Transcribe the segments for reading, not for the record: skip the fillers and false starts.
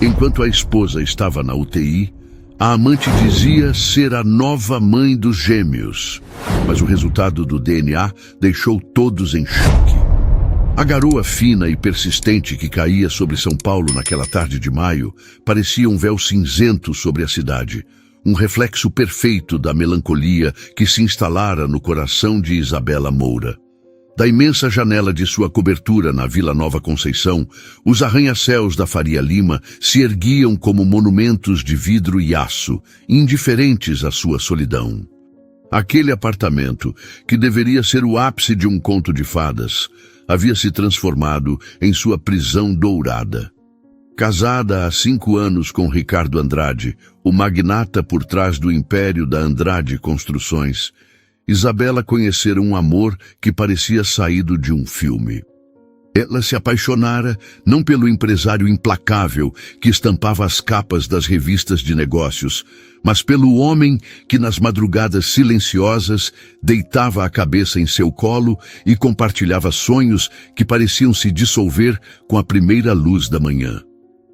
Enquanto a esposa estava na UTI, a amante dizia ser a nova mãe dos gêmeos, mas o resultado do DNA deixou todos em choque. A garoa fina e persistente que caía sobre São Paulo naquela tarde de maio parecia um véu cinzento sobre a cidade, um reflexo perfeito da melancolia que se instalara no coração de Isabela Moura. Da imensa janela de sua cobertura na Vila Nova Conceição, os arranha-céus da Faria Lima se erguiam como monumentos de vidro e aço, indiferentes à sua solidão. Aquele apartamento, que deveria ser o ápice de um conto de fadas, havia se transformado em sua prisão dourada. Casada há 5 anos com Ricardo Andrade, o magnata por trás do império da Andrade Construções, Isabela conhecera um amor que parecia saído de um filme. Ela se apaixonara não pelo empresário implacável que estampava as capas das revistas de negócios, mas pelo homem que nas madrugadas silenciosas deitava a cabeça em seu colo e compartilhava sonhos que pareciam se dissolver com a primeira luz da manhã.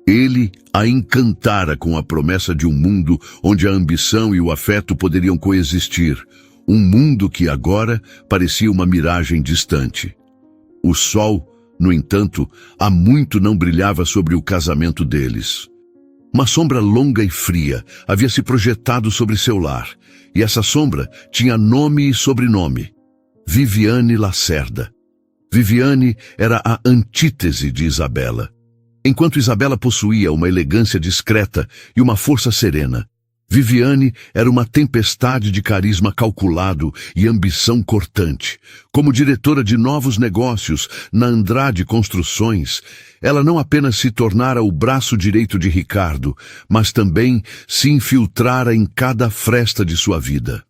Ele a encantara com a promessa de um mundo onde a ambição e o afeto poderiam coexistir, um mundo que agora parecia uma miragem distante. O sol, no entanto, há muito não brilhava sobre o casamento deles. Uma sombra longa e fria havia se projetado sobre seu lar, e essa sombra tinha nome e sobrenome: Viviane Lacerda. Viviane era a antítese de Isabela. Enquanto Isabela possuía uma elegância discreta e uma força serena, Viviane era uma tempestade de carisma calculado e ambição cortante. Como diretora de novos negócios na Andrade Construções, ela não apenas se tornara o braço direito de Ricardo, mas também se infiltrara em cada fresta de sua vida.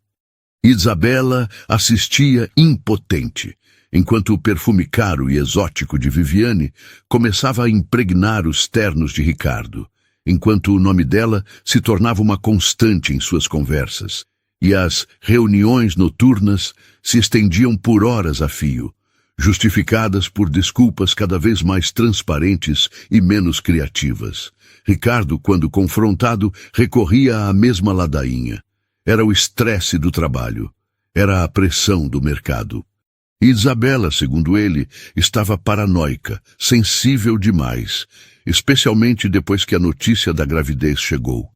Isabela assistia impotente, enquanto o perfume caro e exótico de Viviane começava a impregnar os ternos de Ricardo, enquanto o nome dela se tornava uma constante em suas conversas, e as reuniões noturnas se estendiam por horas a fio, justificadas por desculpas cada vez mais transparentes e menos criativas. Ricardo, quando confrontado, recorria à mesma ladainha. Era o estresse do trabalho, era a pressão do mercado. E Isabela, segundo ele, estava paranoica, sensível demais, especialmente depois que a notícia da gravidez chegou.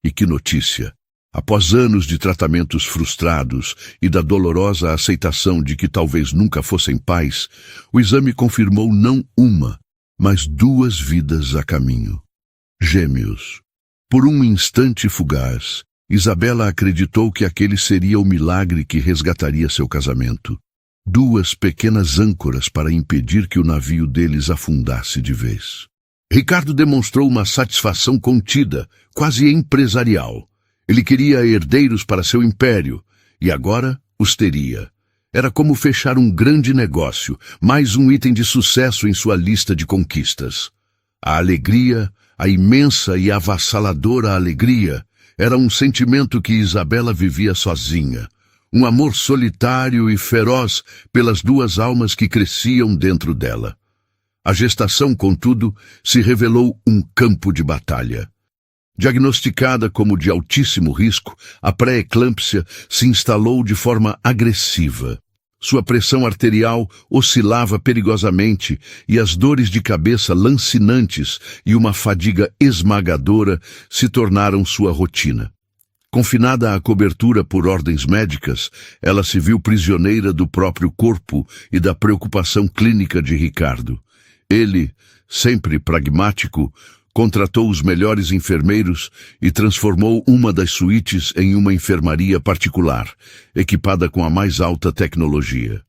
E que notícia! Após anos de tratamentos frustrados e da dolorosa aceitação de que talvez nunca fossem pais, o exame confirmou não uma, mas 2 vidas a caminho. Gêmeos. Por um instante fugaz, Isabela acreditou que aquele seria o milagre que resgataria seu casamento. 2 pequenas âncoras para impedir que o navio deles afundasse de vez. Ricardo demonstrou uma satisfação contida, quase empresarial. Ele queria herdeiros para seu império, e agora os teria. Era como fechar um grande negócio, mais um item de sucesso em sua lista de conquistas. A alegria, a imensa e avassaladora alegria, era um sentimento que Isabela vivia sozinha. Um amor solitário e feroz pelas 2 almas que cresciam dentro dela. A gestação, contudo, se revelou um campo de batalha. Diagnosticada como de altíssimo risco, a pré-eclâmpsia se instalou de forma agressiva. Sua pressão arterial oscilava perigosamente e as dores de cabeça lancinantes e uma fadiga esmagadora se tornaram sua rotina. Confinada à cobertura por ordens médicas, ela se viu prisioneira do próprio corpo e da preocupação clínica de Ricardo. Ele, sempre pragmático, contratou os melhores enfermeiros e transformou uma das suítes em uma enfermaria particular, equipada com a mais alta tecnologia.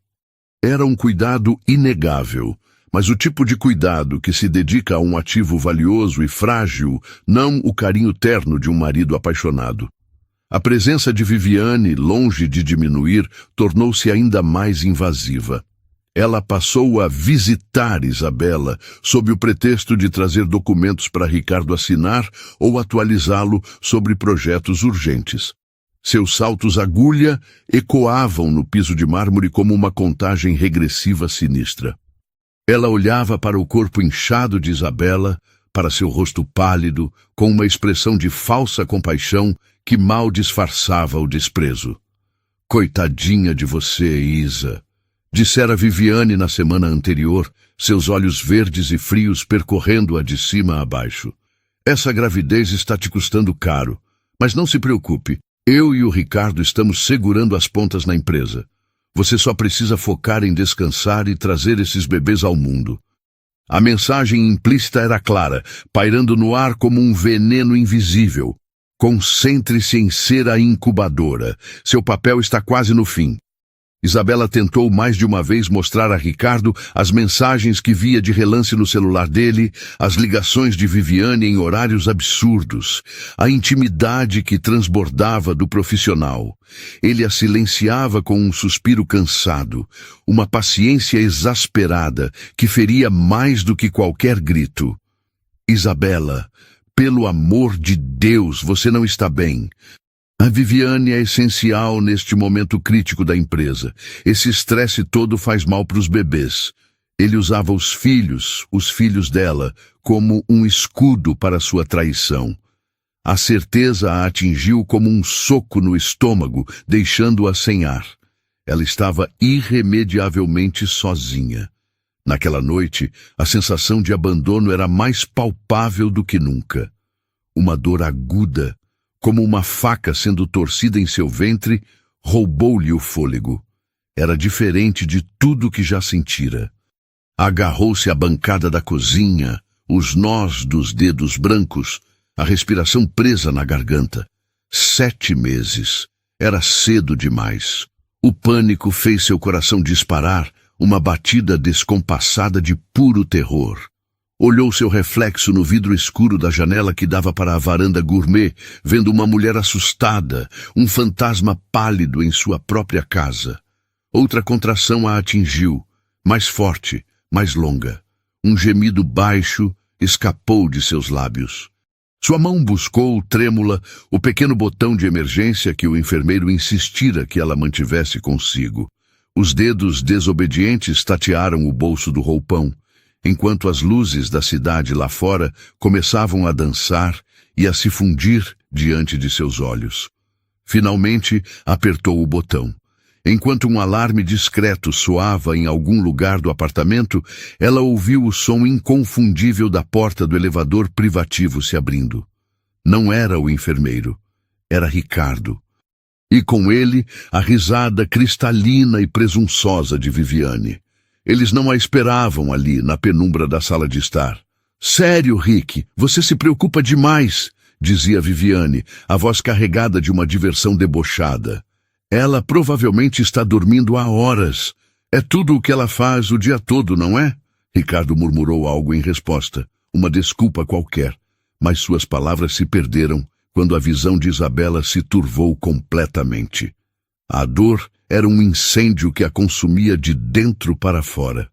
Era um cuidado inegável, mas o tipo de cuidado que se dedica a um ativo valioso e frágil, não o carinho terno de um marido apaixonado. A presença de Viviane, longe de diminuir, tornou-se ainda mais invasiva. Ela passou a visitar Isabela sob o pretexto de trazer documentos para Ricardo assinar ou atualizá-lo sobre projetos urgentes. Seus saltos agulha ecoavam no piso de mármore como uma contagem regressiva sinistra. Ela olhava para o corpo inchado de Isabela, para seu rosto pálido, com uma expressão de falsa compaixão que mal disfarçava o desprezo. Coitadinha de você, Isa, dissera Viviane na semana anterior, seus olhos verdes e frios percorrendo-a de cima a baixo. Essa gravidez está te custando caro, mas não se preocupe, eu e o Ricardo estamos segurando as pontas na empresa. Você só precisa focar em descansar e trazer esses bebês ao mundo. A mensagem implícita era clara, pairando no ar como um veneno invisível. Concentre-se em ser a incubadora. Seu papel está quase no fim. Isabela tentou mais de uma vez mostrar a Ricardo as mensagens que via de relance no celular dele, as ligações de Viviane em horários absurdos, a intimidade que transbordava do profissional. Ele a silenciava com um suspiro cansado, uma paciência exasperada que feria mais do que qualquer grito. Isabela, pelo amor de Deus, você não está bem. A Viviane é essencial neste momento crítico da empresa. Esse estresse todo faz mal para os bebês. Ele usava os filhos dela, como um escudo para sua traição. A certeza a atingiu como um soco no estômago, deixando-a sem ar. Ela estava irremediavelmente sozinha. Naquela noite, a sensação de abandono era mais palpável do que nunca. Uma dor aguda, como uma faca sendo torcida em seu ventre, roubou-lhe o fôlego. Era diferente de tudo que já sentira. Agarrou-se à bancada da cozinha, os nós dos dedos brancos, a respiração presa na garganta. 7 meses. Era cedo demais. O pânico fez seu coração disparar, uma batida descompassada de puro terror. Olhou seu reflexo no vidro escuro da janela que dava para a varanda gourmet, vendo uma mulher assustada, um fantasma pálido em sua própria casa. Outra contração a atingiu, mais forte, mais longa. Um gemido baixo escapou de seus lábios. Sua mão buscou, trêmula, o pequeno botão de emergência que o enfermeiro insistira que ela mantivesse consigo. Os dedos desobedientes tatearam o bolso do roupão, enquanto as luzes da cidade lá fora começavam a dançar e a se fundir diante de seus olhos. Finalmente, apertou o botão. Enquanto um alarme discreto soava em algum lugar do apartamento, ela ouviu o som inconfundível da porta do elevador privativo se abrindo. Não era o enfermeiro, era Ricardo. E com ele, a risada cristalina e presunçosa de Viviane. Eles não a esperavam ali, na penumbra da sala de estar. Sério, Rick, você se preocupa demais, dizia Viviane, a voz carregada de uma diversão debochada. Ela provavelmente está dormindo há horas. É tudo o que ela faz o dia todo, não é? Ricardo murmurou algo em resposta, uma desculpa qualquer, mas suas palavras se perderam quando a visão de Isabela se turvou completamente. A dor era um incêndio que a consumia de dentro para fora.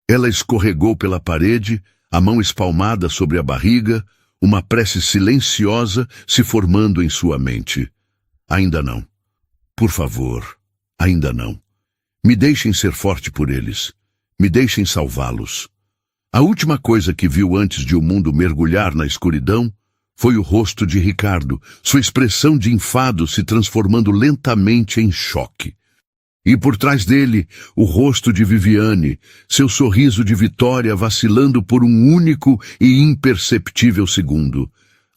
Ela escorregou pela parede, a mão espalmada sobre a barriga, uma prece silenciosa se formando em sua mente. Ainda não. Por favor, ainda não. Me deixem ser forte por eles. Me deixem salvá-los. A última coisa que viu antes de o mundo mergulhar na escuridão foi o rosto de Ricardo, sua expressão de enfado se transformando lentamente em choque. E por trás dele, o rosto de Viviane, seu sorriso de vitória vacilando por um único e imperceptível segundo,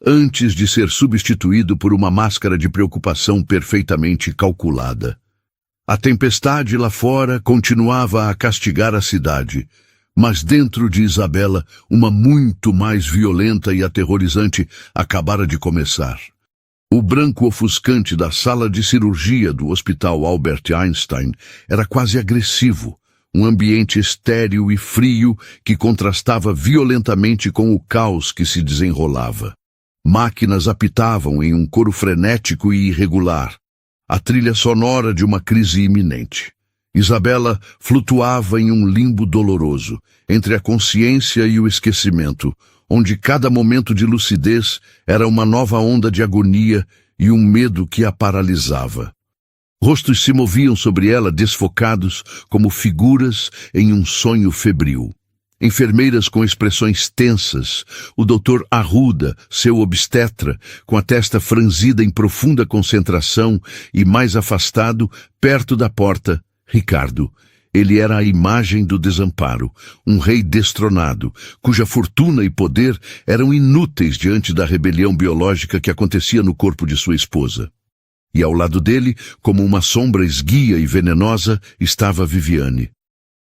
antes de ser substituído por uma máscara de preocupação perfeitamente calculada. A tempestade lá fora continuava a castigar a cidade, mas dentro de Isabela, uma muito mais violenta e aterrorizante acabara de começar. O branco ofuscante da sala de cirurgia do Hospital Albert Einstein era quase agressivo, um ambiente estéril e frio que contrastava violentamente com o caos que se desenrolava. Máquinas apitavam em um coro frenético e irregular, a trilha sonora de uma crise iminente. Isabela flutuava em um limbo doloroso, entre a consciência e o esquecimento, onde cada momento de lucidez era uma nova onda de agonia e um medo que a paralisava. Rostos se moviam sobre ela desfocados como figuras em um sonho febril. Enfermeiras com expressões tensas, o doutor Arruda, seu obstetra, com a testa franzida em profunda concentração e mais afastado, perto da porta, Ricardo. Ele era a imagem do desamparo, um rei destronado, cuja fortuna e poder eram inúteis diante da rebelião biológica que acontecia no corpo de sua esposa. E ao lado dele, como uma sombra esguia e venenosa, estava Viviane.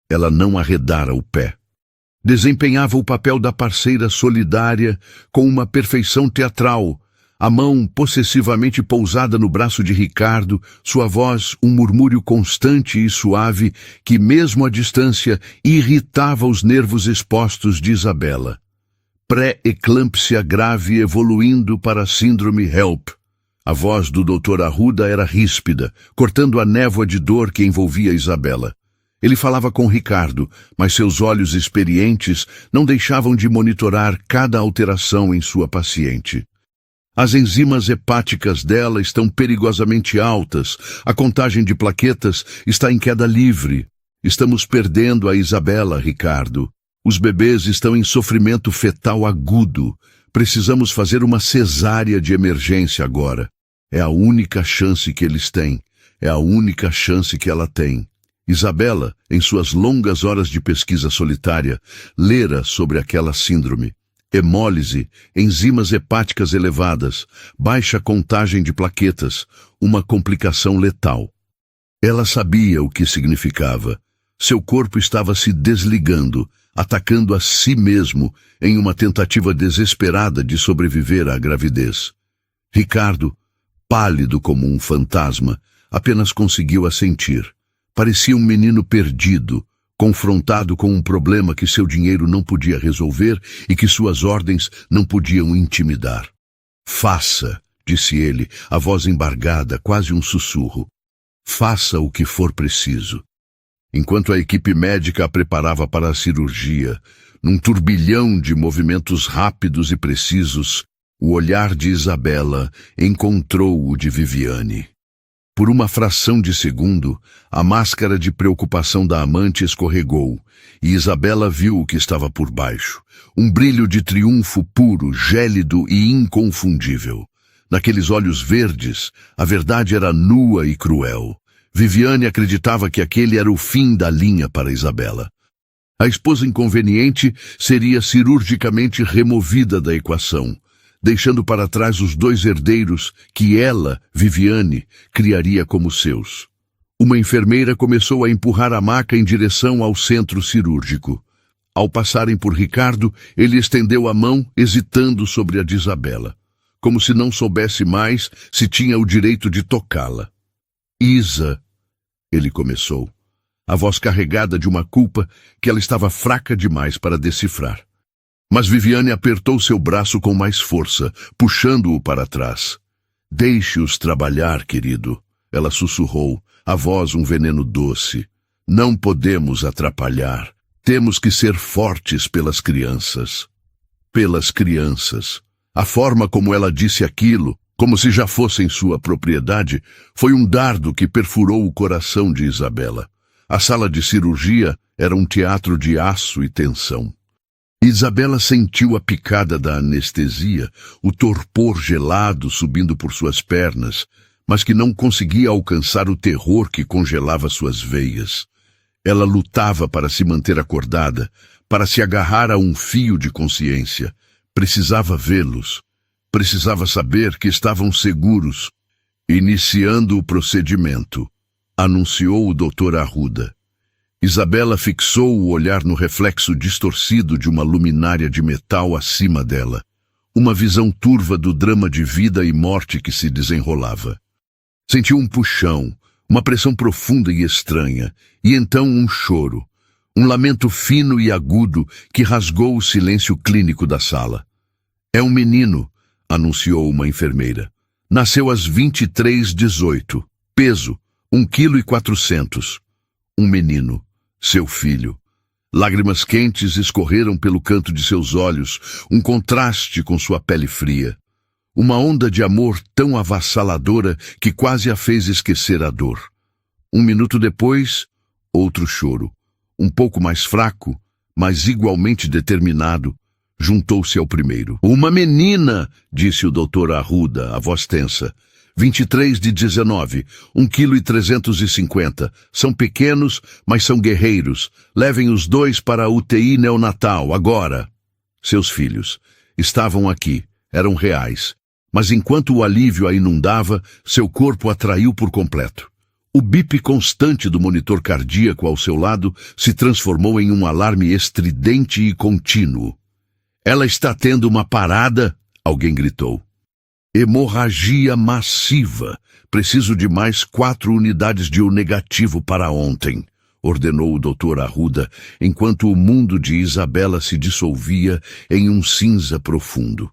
Ela não arredara o pé. Desempenhava o papel da parceira solidária com uma perfeição teatral, a mão possessivamente pousada no braço de Ricardo, sua voz um murmúrio constante e suave que, mesmo à distância, irritava os nervos expostos de Isabela. Pré-eclâmpsia grave evoluindo para a síndrome HELP. A voz do Dr. Arruda era ríspida, cortando a névoa de dor que envolvia Isabela. Ele falava com Ricardo, mas seus olhos experientes não deixavam de monitorar cada alteração em sua paciente. As enzimas hepáticas dela estão perigosamente altas, a contagem de plaquetas está em queda livre. Estamos perdendo a Isabela, Ricardo. Os bebês estão em sofrimento fetal agudo. Precisamos fazer uma cesárea de emergência agora. É a única chance que eles têm. É a única chance que ela tem. Isabela, em suas longas horas de pesquisa solitária, lera sobre aquela síndrome. Hemólise, enzimas hepáticas elevadas, baixa contagem de plaquetas, uma complicação letal. Ela sabia o que significava. Seu corpo estava se desligando, atacando a si mesmo em uma tentativa desesperada de sobreviver à gravidez. Ricardo, pálido como um fantasma, apenas conseguiu assentir. Parecia um menino perdido, confrontado com um problema que seu dinheiro não podia resolver e que suas ordens não podiam intimidar. Faça, disse ele, a voz embargada, quase um sussurro. Faça o que for preciso. Enquanto a equipe médica a preparava para a cirurgia, num turbilhão de movimentos rápidos e precisos, o olhar de Isabela encontrou o de Viviane. Por uma fração de segundo, a máscara de preocupação da amante escorregou, e Isabela viu o que estava por baixo. Um brilho de triunfo puro, gélido e inconfundível. Naqueles olhos verdes, a verdade era nua e cruel. Viviane acreditava que aquele era o fim da linha para Isabela. A esposa inconveniente seria cirurgicamente removida da equação, deixando para trás os dois herdeiros que ela, Viviane, criaria como seus. Uma enfermeira começou a empurrar a maca em direção ao centro cirúrgico. Ao passarem por Ricardo, ele estendeu a mão, hesitando sobre a de Isabela, como se não soubesse mais se tinha o direito de tocá-la. Isa, ele começou, a voz carregada de uma culpa que ela estava fraca demais para decifrar. Mas Viviane apertou seu braço com mais força, puxando-o para trás. Deixe-os trabalhar, querido, ela sussurrou, a voz um veneno doce. Não podemos atrapalhar. Temos que ser fortes pelas crianças. Pelas crianças. A forma como ela disse aquilo, como se já fossem sua propriedade, foi um dardo que perfurou o coração de Isabela. A sala de cirurgia era um teatro de aço e tensão. Isabela sentiu a picada da anestesia, o torpor gelado subindo por suas pernas, mas que não conseguia alcançar o terror que congelava suas veias. Ela lutava para se manter acordada, para se agarrar a um fio de consciência. Precisava vê-los. Precisava saber que estavam seguros. Iniciando o procedimento, anunciou o Dr. Arruda. Isabela fixou o olhar no reflexo distorcido de uma luminária de metal acima dela. Uma visão turva do drama de vida e morte que se desenrolava. Sentiu um puxão, uma pressão profunda e estranha, e então um choro, um lamento fino e agudo que rasgou o silêncio clínico da sala. É um menino, anunciou uma enfermeira. Nasceu às 23h18. Peso, 1,4 kg. Um menino. Seu filho. Lágrimas quentes escorreram pelo canto de seus olhos, um contraste com sua pele fria. Uma onda de amor tão avassaladora que quase a fez esquecer a dor. Um minuto depois, outro choro. Um pouco mais fraco, mas igualmente determinado, juntou-se ao primeiro. Uma menina, disse o doutor Arruda, a voz tensa. 23 de 19, 1,350 kg. São pequenos, mas são guerreiros. Levem os dois para a UTI neonatal, agora. Seus filhos estavam aqui, eram reais. Mas enquanto o alívio a inundava, seu corpo a traiu por completo. O bip constante do monitor cardíaco ao seu lado se transformou em um alarme estridente e contínuo. Ela está tendo uma parada, alguém gritou. Hemorragia massiva. Preciso de mais 4 unidades de O negativo para ontem, ordenou o Dr. Arruda, enquanto o mundo de Isabela se dissolvia em um cinza profundo.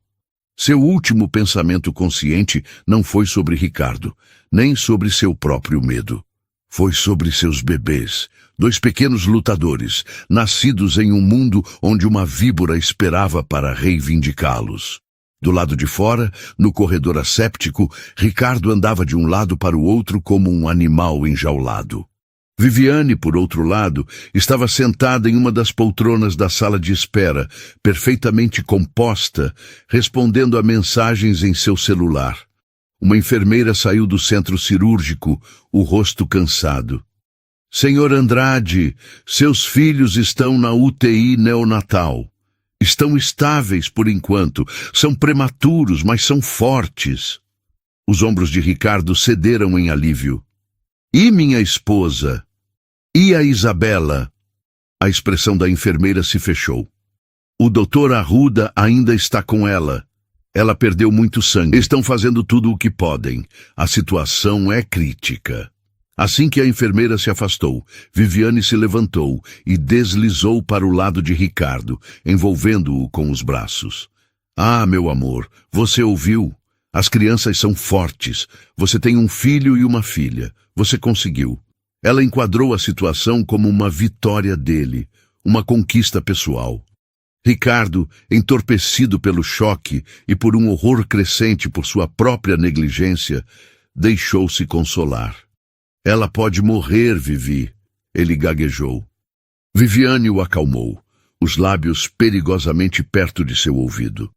Seu último pensamento consciente não foi sobre Ricardo, nem sobre seu próprio medo. Foi sobre seus bebês, 2 pequenos lutadores, nascidos em um mundo onde uma víbora esperava para reivindicá-los. Do lado de fora, no corredor asséptico, Ricardo andava de um lado para o outro como um animal enjaulado. Viviane, por outro lado, estava sentada em uma das poltronas da sala de espera, perfeitamente composta, respondendo a mensagens em seu celular. Uma enfermeira saiu do centro cirúrgico, o rosto cansado. Senhor Andrade, seus filhos estão na UTI neonatal. Estão estáveis por enquanto, são prematuros, mas são fortes. Os ombros de Ricardo cederam em alívio. E minha esposa? E a Isabela? A expressão da enfermeira se fechou. O doutor Arruda ainda está com ela. Ela perdeu muito sangue. Estão fazendo tudo o que podem. A situação é crítica. Assim que a enfermeira se afastou, Viviane se levantou e deslizou para o lado de Ricardo, envolvendo-o com os braços. Ah, meu amor, você ouviu? As crianças são fortes. Você tem um filho e uma filha. Você conseguiu. Ela enquadrou a situação como uma vitória dele, uma conquista pessoal. Ricardo, entorpecido pelo choque e por um horror crescente por sua própria negligência, deixou-se consolar. Ela pode morrer, Vivi, ele gaguejou. Viviane o acalmou, os lábios perigosamente perto de seu ouvido.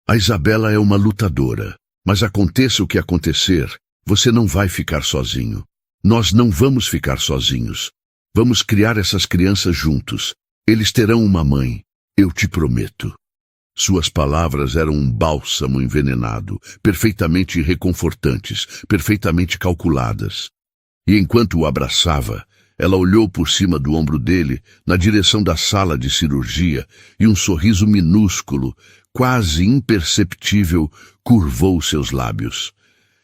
A Isabela é uma lutadora, mas aconteça o que acontecer, você não vai ficar sozinho. Nós não vamos ficar sozinhos. Vamos criar essas crianças juntos. Eles terão uma mãe, eu te prometo. Suas palavras eram um bálsamo envenenado, perfeitamente reconfortantes, perfeitamente calculadas. E enquanto o abraçava, ela olhou por cima do ombro dele, na direção da sala de cirurgia, e um sorriso minúsculo, quase imperceptível, curvou seus lábios.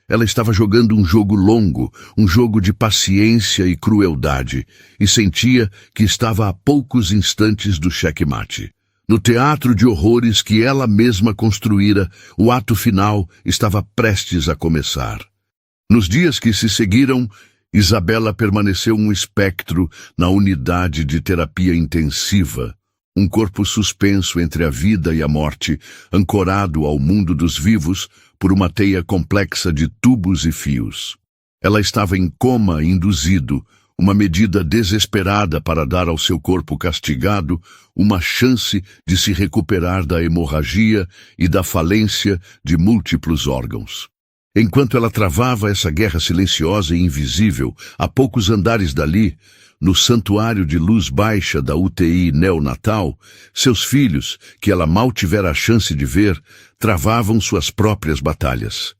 Ela estava jogando um jogo longo, um jogo de paciência e crueldade, e sentia que estava a poucos instantes do xeque-mate. No teatro de horrores que ela mesma construíra, o ato final estava prestes a começar. Nos dias que se seguiram, Isabela permaneceu um espectro na unidade de terapia intensiva, um corpo suspenso entre a vida e a morte, ancorado ao mundo dos vivos por uma teia complexa de tubos e fios. Ela estava em coma induzido, uma medida desesperada para dar ao seu corpo castigado uma chance de se recuperar da hemorragia e da falência de múltiplos órgãos. Enquanto ela travava essa guerra silenciosa e invisível, a poucos andares dali, no santuário de luz baixa da UTI neonatal, seus filhos, que ela mal tivera a chance de ver, travavam suas próprias batalhas.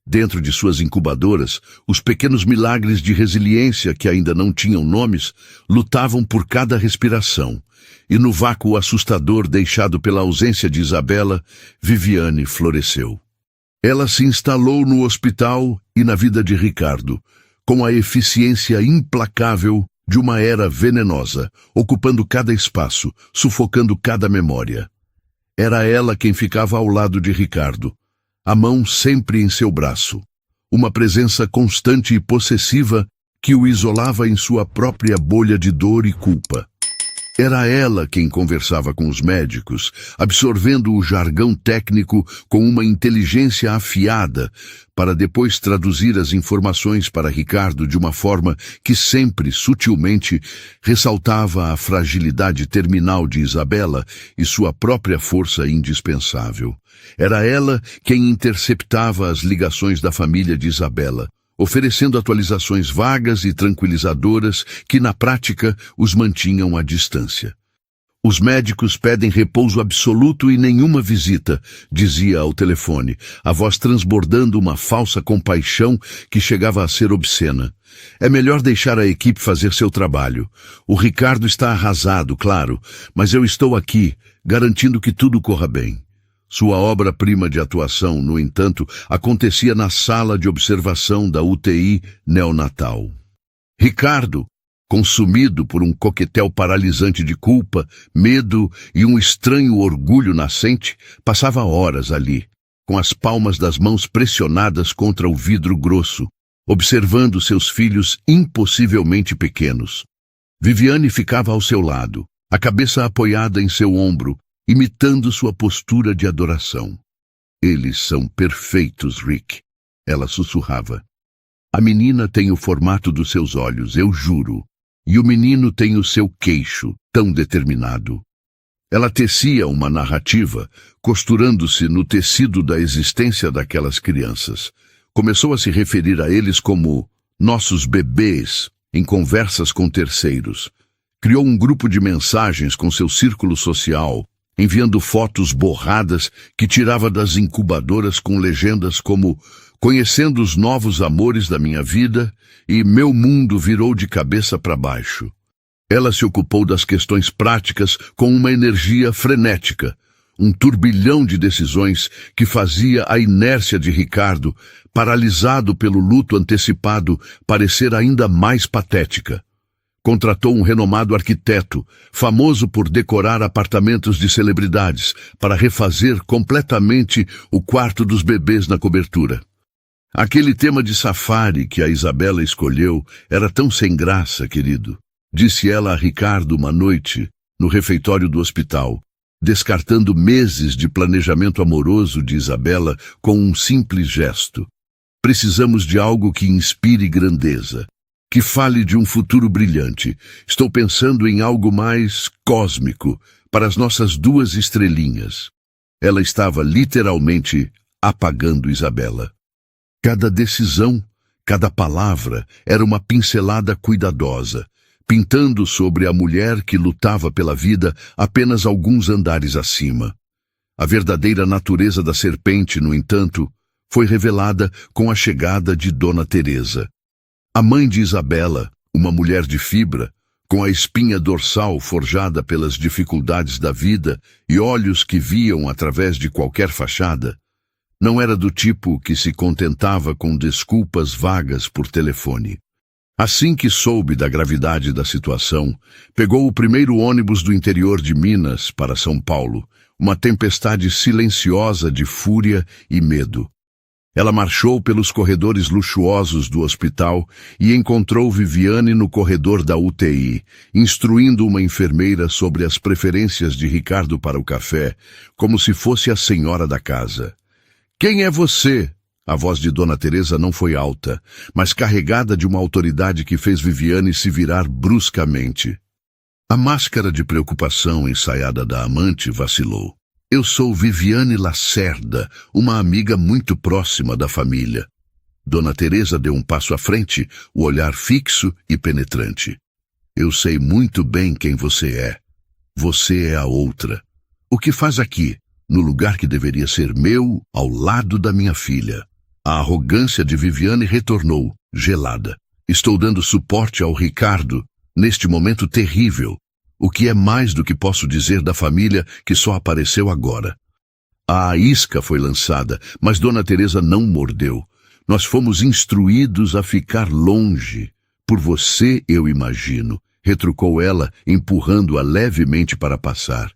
Dentro de suas incubadoras, os pequenos milagres de resiliência que ainda não tinham nomes lutavam por cada respiração, e no vácuo assustador deixado pela ausência de Isabela, Viviane floresceu. Ela se instalou no hospital e na vida de Ricardo, com a eficiência implacável de uma era venenosa, ocupando cada espaço, sufocando cada memória. Era ela quem ficava ao lado de Ricardo, a mão sempre em seu braço, uma presença constante e possessiva que o isolava em sua própria bolha de dor e culpa. Era ela quem conversava com os médicos, absorvendo o jargão técnico com uma inteligência afiada, para depois traduzir as informações para Ricardo de uma forma que sempre, sutilmente, ressaltava a fragilidade terminal de Isabela e sua própria força indispensável. Era ela quem interceptava as ligações da família de Isabela, oferecendo atualizações vagas e tranquilizadoras que, na prática, os mantinham à distância. Os médicos pedem repouso absoluto e nenhuma visita, dizia ao telefone, a voz transbordando uma falsa compaixão que chegava a ser obscena. É melhor deixar a equipe fazer seu trabalho. O Ricardo está arrasado, claro, mas eu estou aqui, garantindo que tudo corra bem. Sua obra-prima de atuação, no entanto, acontecia na sala de observação da UTI neonatal. Ricardo, consumido por um coquetel paralisante de culpa, medo e um estranho orgulho nascente, passava horas ali, com as palmas das mãos pressionadas contra o vidro grosso, observando seus filhos impossivelmente pequenos. Viviane ficava ao seu lado, a cabeça apoiada em seu ombro, imitando sua postura de adoração. Eles são perfeitos, Rick, ela sussurrava. A menina tem o formato dos seus olhos, eu juro, e o menino tem o seu queixo, tão determinado. Ela tecia uma narrativa, costurando-se no tecido da existência daquelas crianças. Começou a se referir a eles como nossos bebês, em conversas com terceiros. Criou um grupo de mensagens com seu círculo social, enviando fotos borradas que tirava das incubadoras com legendas como "Conhecendo os novos amores da minha vida" e "Meu mundo virou de cabeça para baixo". Ela se ocupou das questões práticas com uma energia frenética, um turbilhão de decisões que fazia a inércia de Ricardo, paralisado pelo luto antecipado, parecer ainda mais patética. Contratou um renomado arquiteto, famoso por decorar apartamentos de celebridades, para refazer completamente o quarto dos bebês na cobertura. Aquele tema de safari que a Isabela escolheu era tão sem graça, querido, disse ela a Ricardo uma noite, no refeitório do hospital, descartando meses de planejamento amoroso de Isabela com um simples gesto. Precisamos de algo que inspire grandeza, que fale de um futuro brilhante. Estou pensando em algo mais cósmico para as nossas duas estrelinhas. Ela estava literalmente apagando Isabela. Cada decisão, cada palavra era uma pincelada cuidadosa, pintando sobre a mulher que lutava pela vida apenas alguns andares acima. A verdadeira natureza da serpente, no entanto, foi revelada com a chegada de Dona Teresa. A mãe de Isabela, uma mulher de fibra, com a espinha dorsal forjada pelas dificuldades da vida e olhos que viam através de qualquer fachada, não era do tipo que se contentava com desculpas vagas por telefone. Assim que soube da gravidade da situação, pegou o primeiro ônibus do interior de Minas para São Paulo, uma tempestade silenciosa de fúria e medo. Ela marchou pelos corredores luxuosos do hospital e encontrou Viviane no corredor da UTI, instruindo uma enfermeira sobre as preferências de Ricardo para o café, como se fosse a senhora da casa. "Quem é você?" A voz de Dona Teresa não foi alta, mas carregada de uma autoridade que fez Viviane se virar bruscamente. A máscara de preocupação ensaiada da amante vacilou. "Eu sou Viviane Lacerda, uma amiga muito próxima da família." Dona Teresa deu um passo à frente, o olhar fixo e penetrante. "Eu sei muito bem quem você é. Você é a outra. O que faz aqui, no lugar que deveria ser meu, ao lado da minha filha?" A arrogância de Viviane retornou, gelada. "Estou dando suporte ao Ricardo, neste momento terrível. O que é mais do que posso dizer da família que só apareceu agora." A isca foi lançada, mas Dona Teresa não mordeu. "Nós fomos instruídos a ficar longe. Por você, eu imagino", retrucou ela, empurrando-a levemente para passar.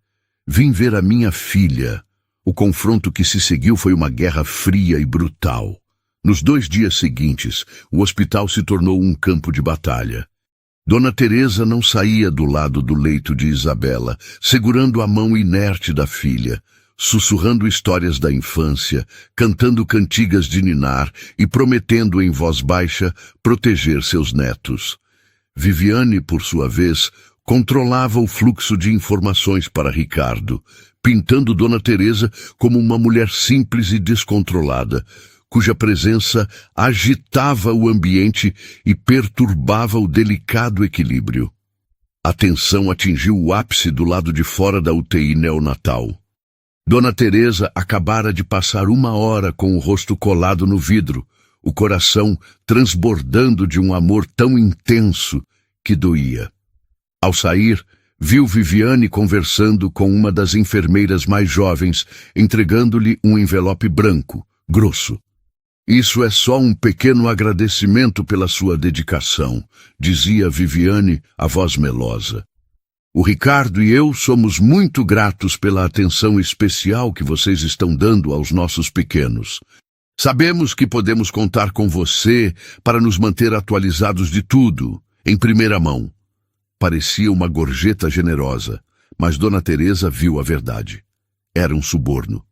"Vim ver a minha filha." O confronto que se seguiu foi uma guerra fria e brutal. Nos 2 dias seguintes, o hospital se tornou um campo de batalha. Dona Teresa não saía do lado do leito de Isabela, segurando a mão inerte da filha, sussurrando histórias da infância, cantando cantigas de ninar e prometendo em voz baixa proteger seus netos. Viviane, por sua vez, controlava o fluxo de informações para Ricardo, pintando Dona Teresa como uma mulher simples e descontrolada, cuja presença agitava o ambiente e perturbava o delicado equilíbrio. A tensão atingiu o ápice do lado de fora da UTI neonatal. Dona Teresa acabara de passar 1 hora com o rosto colado no vidro, o coração transbordando de um amor tão intenso que doía. Ao sair, viu Viviane conversando com uma das enfermeiras mais jovens, entregando-lhe um envelope branco, grosso. Isso é só um pequeno agradecimento pela sua dedicação, dizia Viviane, a voz melosa. O Ricardo e eu somos muito gratos pela atenção especial que vocês estão dando aos nossos pequenos. Sabemos que podemos contar com você para nos manter atualizados de tudo, em primeira mão. Parecia uma gorjeta generosa, mas Dona Teresa viu a verdade. Era um suborno.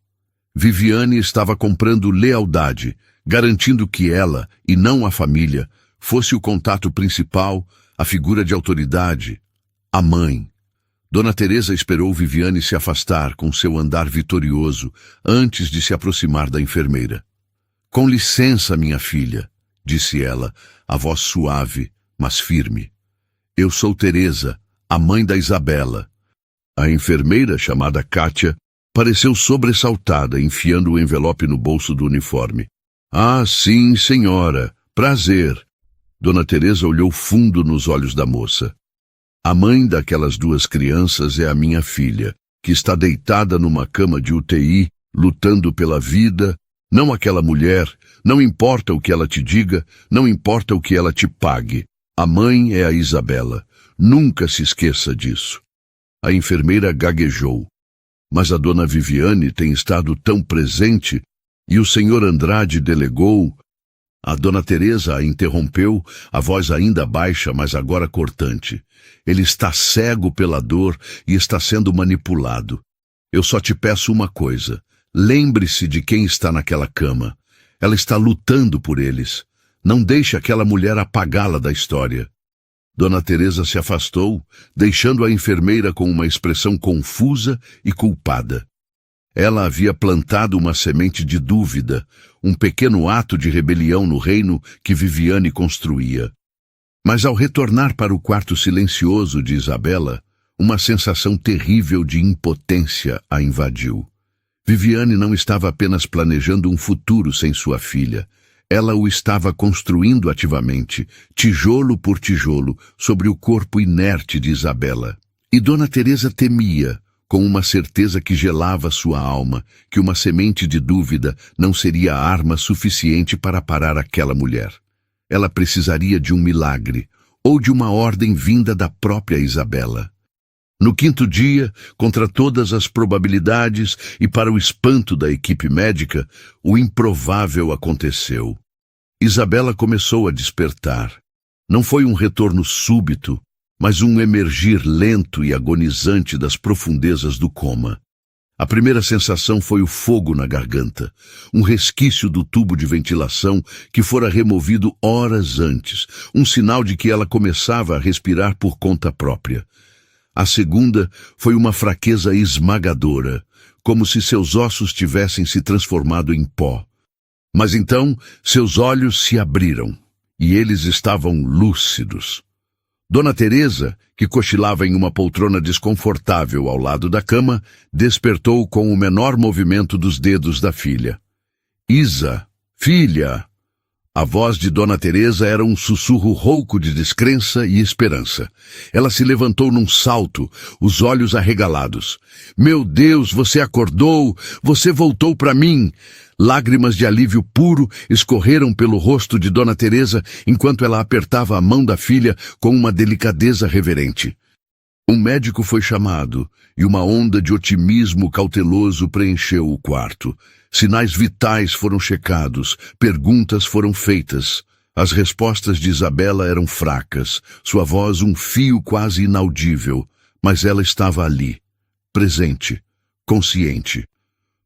Viviane estava comprando lealdade, garantindo que ela, e não a família, fosse o contato principal, a figura de autoridade, a mãe. Dona Teresa esperou Viviane se afastar com seu andar vitorioso antes de se aproximar da enfermeira. Com licença, minha filha, disse ela, a voz suave, mas firme. Eu sou Teresa, a mãe da Isabela. A enfermeira, chamada Kátia, pareceu sobressaltada, enfiando o envelope no bolso do uniforme. Ah, sim, senhora. Prazer. Dona Teresa olhou fundo nos olhos da moça. A mãe daquelas 2 crianças é a minha filha, que está deitada numa cama de UTI, lutando pela vida. Não aquela mulher, não importa o que ela te diga, não importa o que ela te pague. A mãe é a Isabela. Nunca se esqueça disso. A enfermeira gaguejou. Mas a dona Viviane tem estado tão presente e o senhor Andrade delegou. A dona Teresa a interrompeu, a voz ainda baixa, mas agora cortante. Ele está cego pela dor e está sendo manipulado. Eu só te peço uma coisa. Lembre-se de quem está naquela cama. Ela está lutando por eles. Não deixe aquela mulher apagá-la da história. Dona Teresa se afastou, deixando a enfermeira com uma expressão confusa e culpada. Ela havia plantado uma semente de dúvida, um pequeno ato de rebelião no reino que Viviane construía. Mas ao retornar para o quarto silencioso de Isabela, uma sensação terrível de impotência a invadiu. Viviane não estava apenas planejando um futuro sem sua filha. Ela o estava construindo ativamente, tijolo por tijolo, sobre o corpo inerte de Isabela. E Dona Teresa temia, com uma certeza que gelava sua alma, que uma semente de dúvida não seria arma suficiente para parar aquela mulher. Ela precisaria de um milagre, ou de uma ordem vinda da própria Isabela. No 5º dia, contra todas as probabilidades e para o espanto da equipe médica, o improvável aconteceu. Isabela começou a despertar. Não foi um retorno súbito, mas um emergir lento e agonizante das profundezas do coma. A primeira sensação foi o fogo na garganta, um resquício do tubo de ventilação que fora removido horas antes, um sinal de que ela começava a respirar por conta própria. A segunda foi uma fraqueza esmagadora, como se seus ossos tivessem se transformado em pó. Mas então seus olhos se abriram, e eles estavam lúcidos. Dona Teresa, que cochilava em uma poltrona desconfortável ao lado da cama, despertou com o menor movimento dos dedos da filha. Isa, filha! A voz de Dona Teresa era um sussurro rouco de descrença e esperança. Ela se levantou num salto, os olhos arregalados. Meu Deus, você acordou! Você voltou para mim! Lágrimas de alívio puro escorreram pelo rosto de Dona Teresa enquanto ela apertava a mão da filha com uma delicadeza reverente. Um médico foi chamado e uma onda de otimismo cauteloso preencheu o quarto. Sinais vitais foram checados, perguntas foram feitas, As respostas de Isabela eram fracas, sua voz um fio quase inaudível, mas ela estava ali, presente, consciente.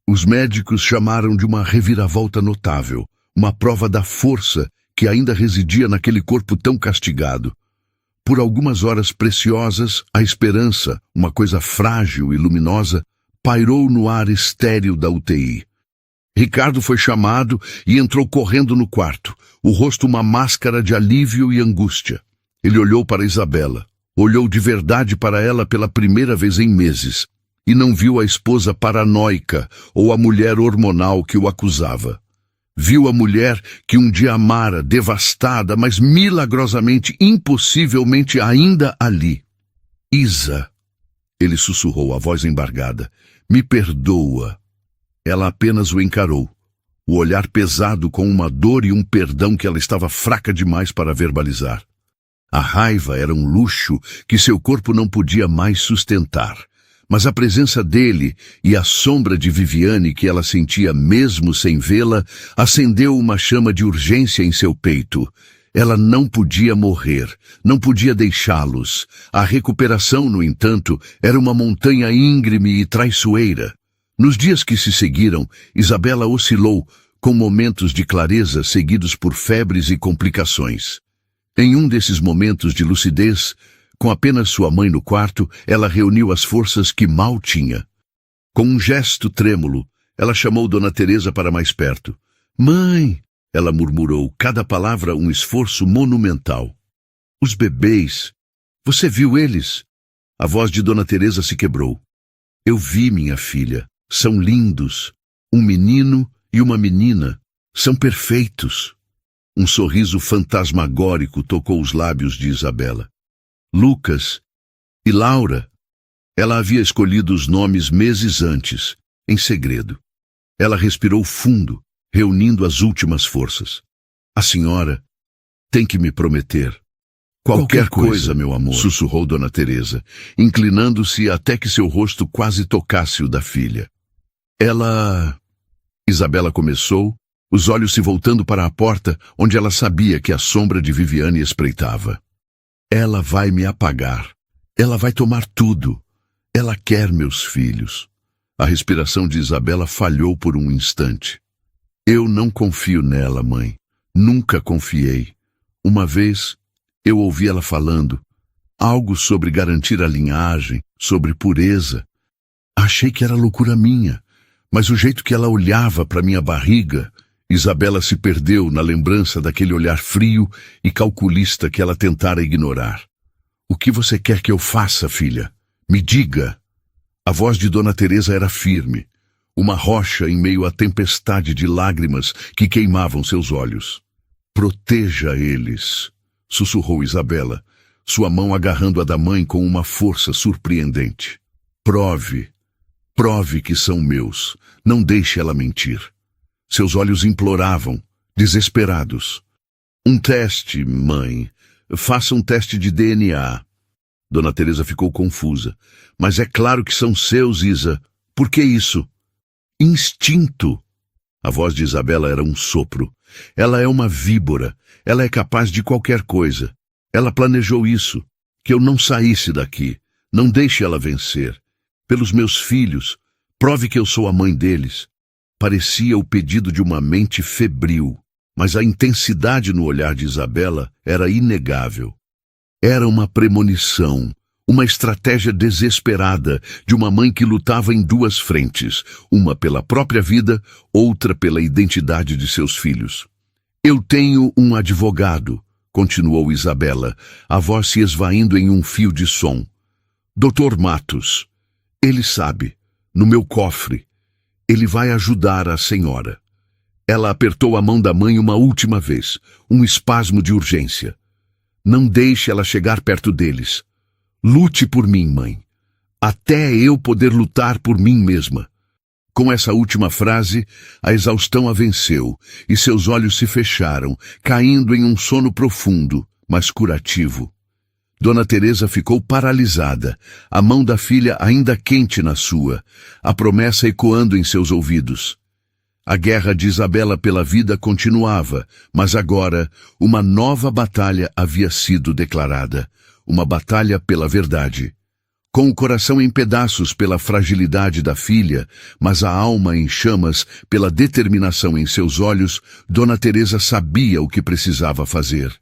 Os médicos chamaram de uma reviravolta notável, uma prova da força que ainda residia naquele corpo tão castigado. Por algumas horas preciosas, a esperança, uma coisa frágil e luminosa, pairou no ar estéril da UTI. Ricardo foi chamado e entrou correndo no quarto, o rosto uma máscara de alívio e angústia. Ele olhou para Isabela, olhou de verdade para ela pela primeira vez em meses, e não viu a esposa paranoica ou a mulher hormonal que o acusava. Viu a mulher que um dia amara, devastada, mas milagrosamente, impossivelmente ainda ali. Isa, ele sussurrou, a voz embargada, me perdoa. Ela apenas o encarou, o olhar pesado com uma dor e um perdão que ela estava fraca demais para verbalizar. A raiva era um luxo que seu corpo não podia mais sustentar. Mas a presença dele e a sombra de Viviane que ela sentia mesmo sem vê-la acendeu uma chama de urgência em seu peito. Ela não podia morrer, não podia deixá-los. A recuperação, no entanto, era uma montanha íngreme e traiçoeira. Nos dias que se seguiram, Isabela oscilou, com momentos de clareza seguidos por febres e complicações. Em um desses momentos de lucidez, com apenas sua mãe no quarto, ela reuniu as forças que mal tinha. Com um gesto trêmulo, ela chamou Dona Teresa para mais perto. Mãe, ela murmurou, cada palavra um esforço monumental. Os bebês, você viu eles? A voz de Dona Teresa se quebrou. Eu vi, minha filha. São lindos. Um menino e uma menina. São perfeitos. Um sorriso fantasmagórico tocou os lábios de Isabela. Lucas e Laura. Ela havia escolhido os nomes meses antes, em segredo. Ela respirou fundo, reunindo as últimas forças. A senhora tem que me prometer. Qualquer coisa, meu amor, sussurrou Dona Teresa, inclinando-se até que seu rosto quase tocasse o da filha. Isabela começou, os olhos se voltando para a porta, onde ela sabia que a sombra de Viviane espreitava. Ela vai me apagar. Ela vai tomar tudo. Ela quer meus filhos. A respiração de Isabela falhou por um instante. Eu não confio nela, mãe. Nunca confiei. Uma vez, eu ouvi ela falando algo sobre garantir a linhagem, sobre pureza. Achei que era loucura minha, mas o jeito que ela olhava para minha barriga, Isabela se perdeu na lembrança daquele olhar frio e calculista que ela tentara ignorar. O que você quer que eu faça, filha? Me diga. A voz de Dona Teresa era firme, uma rocha em meio à tempestade de lágrimas que queimavam seus olhos. Proteja eles, sussurrou Isabela, sua mão agarrando a da mãe com uma força surpreendente. Prove que são meus, não deixe ela mentir. Seus olhos imploravam, desesperados. Um teste, mãe. Faça um teste de DNA. Dona Teresa ficou confusa. Mas é claro que são seus, Isa. Por que isso? Instinto. A voz de Isabela era um sopro. Ela é uma víbora. Ela é capaz de qualquer coisa. Ela planejou isso. Que eu não saísse daqui. Não deixe ela vencer. Pelos meus filhos. Prove que eu sou a mãe deles. Parecia o pedido de uma mente febril, mas a intensidade no olhar de Isabela era inegável. Era uma premonição, uma estratégia desesperada de uma mãe que lutava em duas frentes, uma pela própria vida, outra pela identidade de seus filhos. Eu tenho um advogado, continuou Isabela, a voz se esvaindo em um fio de som. Dr. Matos. Ele sabe, no meu cofre. Ele vai ajudar a senhora. Ela apertou a mão da mãe uma última vez, um espasmo de urgência. Não deixe ela chegar perto deles. Lute por mim, mãe. Até eu poder lutar por mim mesma. Com essa última frase, a exaustão a venceu e seus olhos se fecharam, caindo em um sono profundo, mas curativo. Dona Teresa ficou paralisada, a mão da filha ainda quente na sua, a promessa ecoando em seus ouvidos. A guerra de Isabela pela vida continuava, mas agora uma nova batalha havia sido declarada. Uma batalha pela verdade. Com o coração em pedaços pela fragilidade da filha, mas a alma em chamas pela determinação em seus olhos, Dona Teresa sabia o que precisava fazer.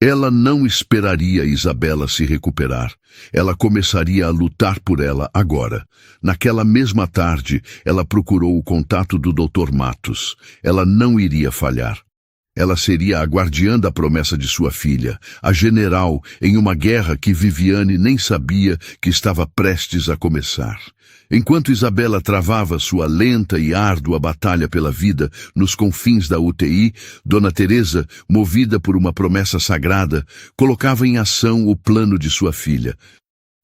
Ela não esperaria Isabela se recuperar. Ela começaria a lutar por ela agora. Naquela mesma tarde, ela procurou o contato do Dr. Matos. Ela não iria falhar. Ela seria a guardiã da promessa de sua filha, a general em uma guerra que Viviane nem sabia que estava prestes a começar. Enquanto Isabela travava sua lenta e árdua batalha pela vida nos confins da UTI, Dona Teresa, movida por uma promessa sagrada, colocava em ação o plano de sua filha.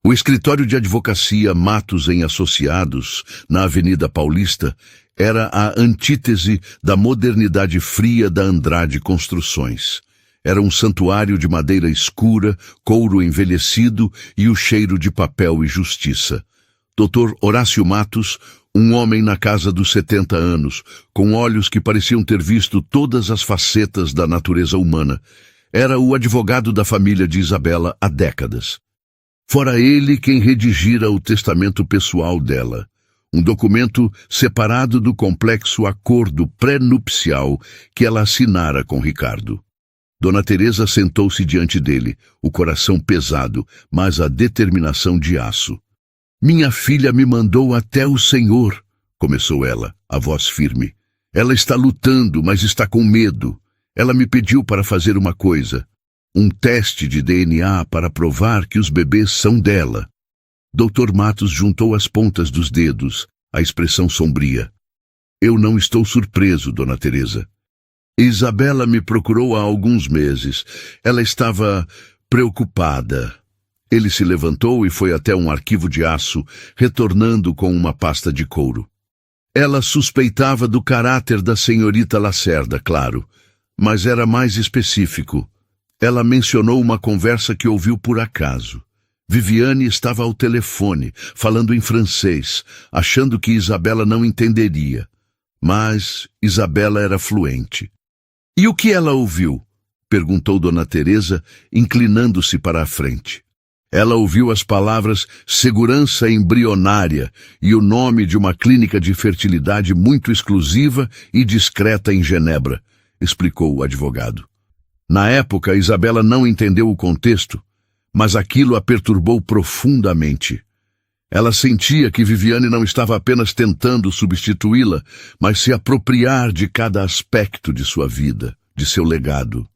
O escritório de advocacia Matos em Associados, na Avenida Paulista, era a antítese da modernidade fria da Andrade Construções. Era um santuário de madeira escura, couro envelhecido e o cheiro de papel e justiça. Dr. Horácio Matos, um homem na casa dos 70 anos, com olhos que pareciam ter visto todas as facetas da natureza humana, era o advogado da família de Isabela há décadas. Fora ele quem redigira o testamento pessoal dela, um documento separado do complexo acordo pré-nupcial que ela assinara com Ricardo. Dona Teresa sentou-se diante dele, o coração pesado, mas a determinação de aço. "Minha filha me mandou até o Senhor", começou ela, a voz firme. "Ela está lutando, mas está com medo. Ela me pediu para fazer uma coisa, um teste de DNA para provar que os bebês são dela." Dr. Matos juntou as pontas dos dedos, a expressão sombria. "Eu não estou surpreso, Dona Teresa. Isabela me procurou há alguns meses. Ela estava preocupada." Ele se levantou e foi até um arquivo de aço, retornando com uma pasta de couro. Ela suspeitava do caráter da senhorita Lacerda, claro, mas era mais específico. Ela mencionou uma conversa que ouviu por acaso. Viviane estava ao telefone, falando em francês, achando que Isabela não entenderia. Mas Isabela era fluente. "E o que ela ouviu?" perguntou Dona Teresa, inclinando-se para a frente. Ela ouviu as palavras segurança embrionária e o nome de uma clínica de fertilidade muito exclusiva e discreta em Genebra, explicou o advogado. Na época, Isabela não entendeu o contexto, mas aquilo a perturbou profundamente. Ela sentia que Viviane não estava apenas tentando substituí-la, mas se apropriar de cada aspecto de sua vida, de seu legado.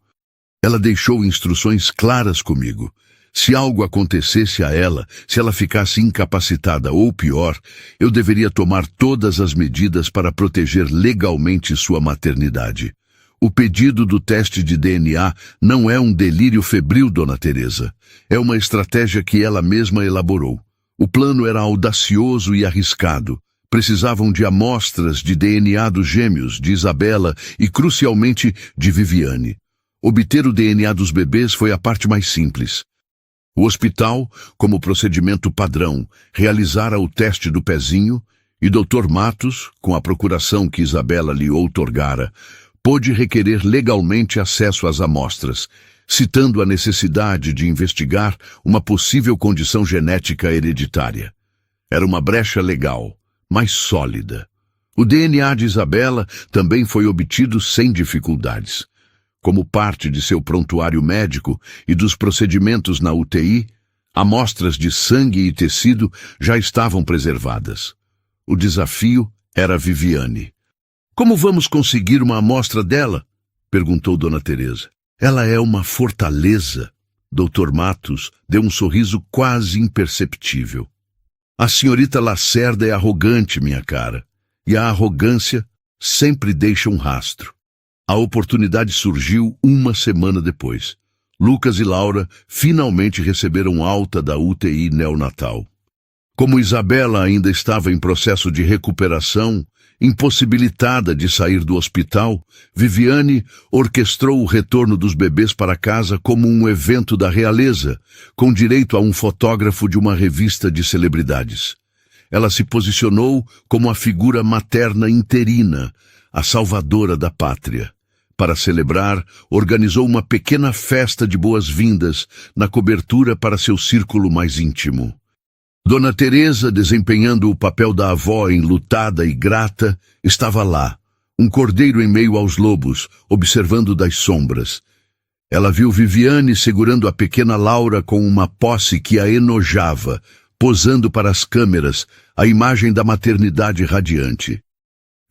Ela deixou instruções claras comigo. Se algo acontecesse a ela, se ela ficasse incapacitada ou pior, eu deveria tomar todas as medidas para proteger legalmente sua maternidade. O pedido do teste de DNA não é um delírio febril, Dona Teresa. É uma estratégia que ela mesma elaborou. O plano era audacioso e arriscado. Precisavam de amostras de DNA dos gêmeos, de Isabela e, crucialmente, de Viviane. Obter o DNA dos bebês foi a parte mais simples. O hospital, como procedimento padrão, realizara o teste do pezinho e Dr. Matos, com a procuração que Isabela lhe outorgara, pôde requerer legalmente acesso às amostras, citando a necessidade de investigar uma possível condição genética hereditária. Era uma brecha legal, mas sólida. O DNA de Isabela também foi obtido sem dificuldades. Como parte de seu prontuário médico e dos procedimentos na UTI, amostras de sangue e tecido já estavam preservadas. O desafio era Viviane. "Como vamos conseguir uma amostra dela?" perguntou Dona Teresa. "Ela é uma fortaleza." Dr. Matos deu um sorriso quase imperceptível. "A senhorita Lacerda é arrogante, minha cara, e a arrogância sempre deixa um rastro." A oportunidade surgiu uma semana depois. Lucas e Laura finalmente receberam alta da UTI neonatal. Como Isabela ainda estava em processo de recuperação, impossibilitada de sair do hospital, Viviane orquestrou o retorno dos bebês para casa como um evento da realeza, com direito a um fotógrafo de uma revista de celebridades. Ela se posicionou como a figura materna interina, a salvadora da pátria. Para celebrar, organizou uma pequena festa de boas-vindas na cobertura para seu círculo mais íntimo. Dona Teresa, desempenhando o papel da avó enlutada e grata, estava lá, um cordeiro em meio aos lobos, observando das sombras. Ela viu Viviane segurando a pequena Laura com uma posse que a enojava, posando para as câmeras, a imagem da maternidade radiante.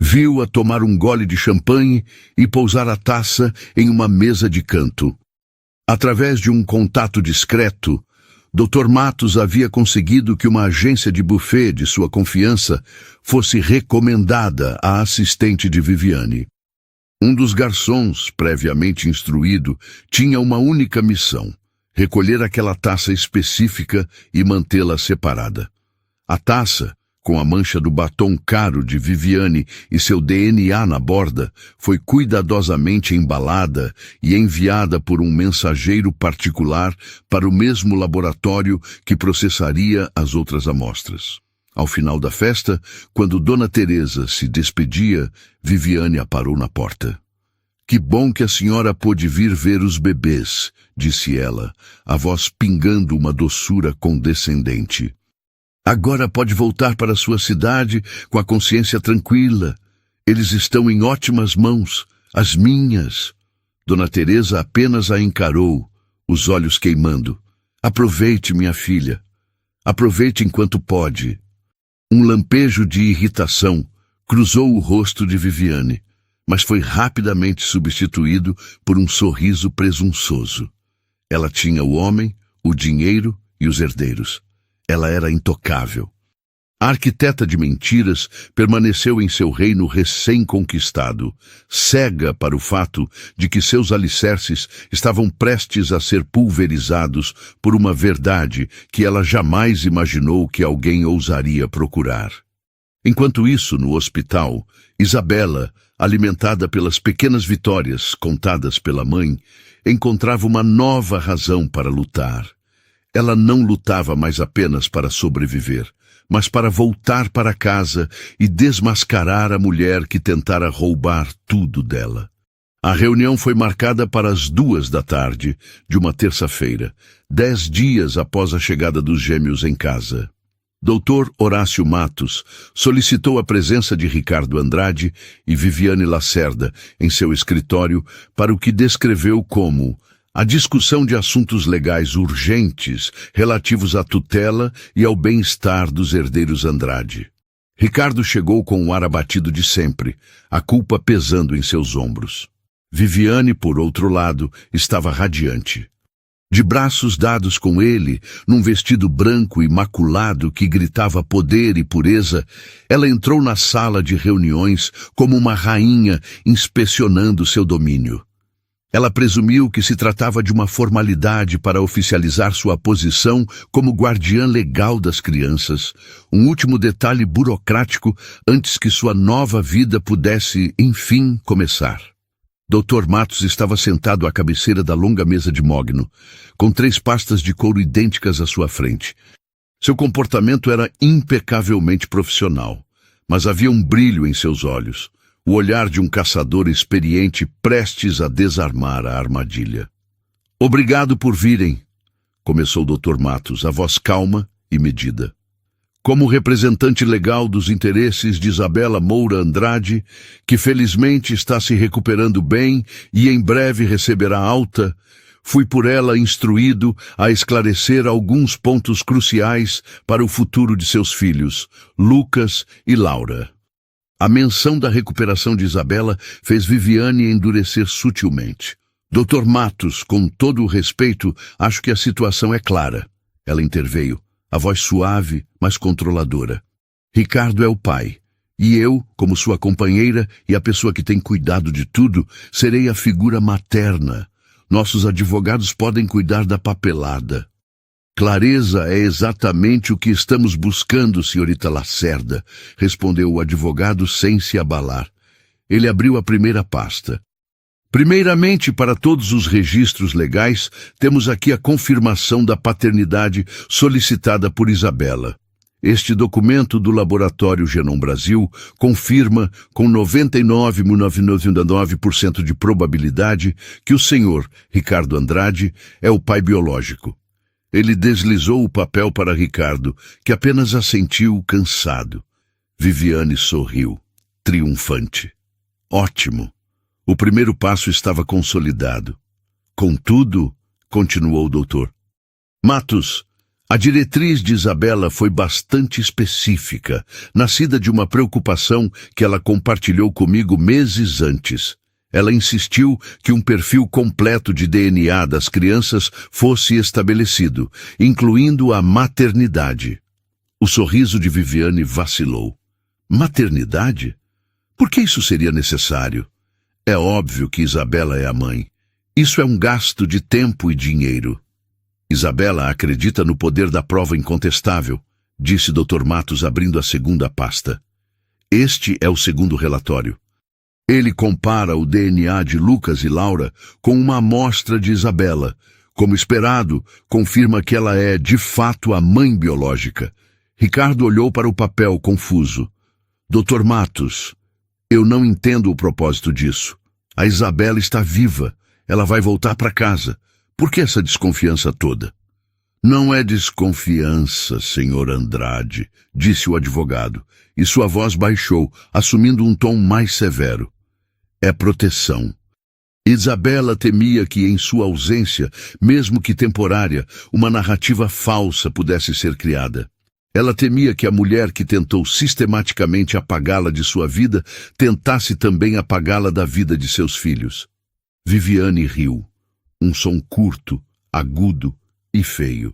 Viu-a tomar um gole de champanhe e pousar a taça em uma mesa de canto. Através de um contato discreto, Dr. Matos havia conseguido que uma agência de buffet de sua confiança fosse recomendada à assistente de Viviane. Um dos garçons, previamente instruído, tinha uma única missão: recolher aquela taça específica e mantê-la separada. A taça, com a mancha do batom caro de Viviane e seu DNA na borda, foi cuidadosamente embalada e enviada por um mensageiro particular para o mesmo laboratório que processaria as outras amostras. Ao final da festa, quando Dona Teresa se despedia, Viviane a parou na porta. "Que bom que a senhora pôde vir ver os bebês", disse ela, a voz pingando uma doçura condescendente. "Agora pode voltar para sua cidade com a consciência tranquila. Eles estão em ótimas mãos, as minhas." Dona Teresa apenas a encarou, os olhos queimando. "Aproveite, minha filha. Aproveite enquanto pode." Um lampejo de irritação cruzou o rosto de Viviane, mas foi rapidamente substituído por um sorriso presunçoso. Ela tinha o homem, o dinheiro e os herdeiros. Ela era intocável. A arquiteta de mentiras permaneceu em seu reino recém-conquistado, cega para o fato de que seus alicerces estavam prestes a ser pulverizados por uma verdade que ela jamais imaginou que alguém ousaria procurar. Enquanto isso, no hospital, Isabela, alimentada pelas pequenas vitórias contadas pela mãe, encontrava uma nova razão para lutar. Ela não lutava mais apenas para sobreviver, mas para voltar para casa e desmascarar a mulher que tentara roubar tudo dela. A reunião foi marcada para as 14h de uma terça-feira, 10 dias após a chegada dos gêmeos em casa. Dr. Horácio Matos solicitou a presença de Ricardo Andrade e Viviane Lacerda em seu escritório para o que descreveu como a discussão de assuntos legais urgentes relativos à tutela e ao bem-estar dos herdeiros Andrade. Ricardo chegou com o ar abatido de sempre, a culpa pesando em seus ombros. Viviane, por outro lado, estava radiante. De braços dados com ele, num vestido branco imaculado que gritava poder e pureza, ela entrou na sala de reuniões como uma rainha inspecionando seu domínio. Ela presumiu que se tratava de uma formalidade para oficializar sua posição como guardiã legal das crianças, um último detalhe burocrático antes que sua nova vida pudesse, enfim, começar. Dr. Matos estava sentado à cabeceira da longa mesa de mogno, com 3 pastas de couro idênticas à sua frente. Seu comportamento era impecavelmente profissional, mas havia um brilho em seus olhos. O olhar de um caçador experiente prestes a desarmar a armadilha. "Obrigado por virem", começou o Dr. Matos, a voz calma e medida. "Como representante legal dos interesses de Isabela Moura Andrade, que felizmente está se recuperando bem e em breve receberá alta, fui por ela instruído a esclarecer alguns pontos cruciais para o futuro de seus filhos, Lucas e Laura." A menção da recuperação de Isabela fez Viviane endurecer sutilmente. "Dr. Matos, com todo o respeito, acho que a situação é clara." Ela interveio, a voz suave, mas controladora. "Ricardo é o pai, e eu, como sua companheira e a pessoa que tem cuidado de tudo, serei a figura materna. Nossos advogados podem cuidar da papelada." "Clareza é exatamente o que estamos buscando, senhorita Lacerda", respondeu o advogado sem se abalar. Ele abriu a primeira pasta. "Primeiramente, para todos os registros legais, temos aqui a confirmação da paternidade solicitada por Isabela. Este documento do Laboratório Genom Brasil confirma com 99,999% de probabilidade que o senhor Ricardo Andrade é o pai biológico. Ele deslizou o papel para Ricardo, que apenas assentiu cansado. Viviane sorriu, triunfante. Ótimo! O primeiro passo estava consolidado. Contudo, continuou o doutor, Matos, a diretriz de Isabela foi bastante específica, nascida de uma preocupação que ela compartilhou comigo meses antes. Ela insistiu que um perfil completo de DNA das crianças fosse estabelecido, incluindo a maternidade. O sorriso de Viviane vacilou. Maternidade? Por que isso seria necessário? É óbvio que Isabela é a mãe. Isso é um gasto de tempo e dinheiro. Isabela acredita no poder da prova incontestável, disse Dr. Matos abrindo a segunda pasta. Este é o segundo relatório. Ele compara o DNA de Lucas e Laura com uma amostra de Isabela. Como esperado, confirma que ela é, de fato, a mãe biológica. Ricardo olhou para o papel, confuso. Dr. Matos, eu não entendo o propósito disso. A Isabela está viva. Ela vai voltar para casa. Por que essa desconfiança toda? Não é desconfiança, senhor Andrade, disse o advogado, e sua voz baixou, assumindo um tom mais severo. É proteção. Isabela temia que, em sua ausência, mesmo que temporária, uma narrativa falsa pudesse ser criada. Ela temia que a mulher que tentou sistematicamente apagá-la de sua vida tentasse também apagá-la da vida de seus filhos. Viviane riu. Um som curto, agudo e feio.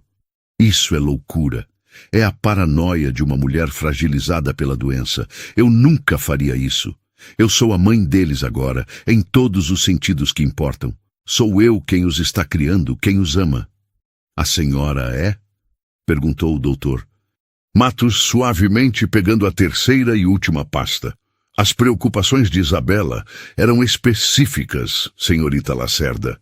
Isso é loucura. É a paranoia de uma mulher fragilizada pela doença. Eu nunca faria isso. Eu sou a mãe deles agora, em todos os sentidos que importam. Sou eu quem os está criando, quem os ama. A senhora é? Perguntou o doutor. Matos suavemente pegando a terceira e última pasta. As preocupações de Isabela eram específicas, senhorita Lacerda.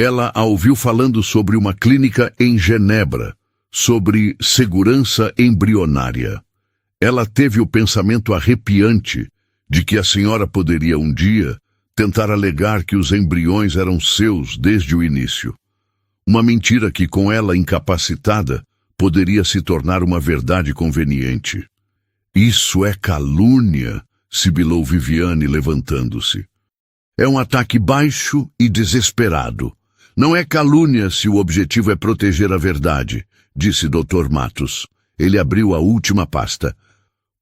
Ela a ouviu falando sobre uma clínica em Genebra, sobre segurança embrionária. Ela teve o pensamento arrepiante de que a senhora poderia um dia tentar alegar que os embriões eram seus desde o início. Uma mentira que, com ela incapacitada, poderia se tornar uma verdade conveniente. Isso é calúnia, sibilou Viviane levantando-se. É um ataque baixo e desesperado. Não é calúnia se o objetivo é proteger a verdade, disse Dr. Matos. Ele abriu a última pasta.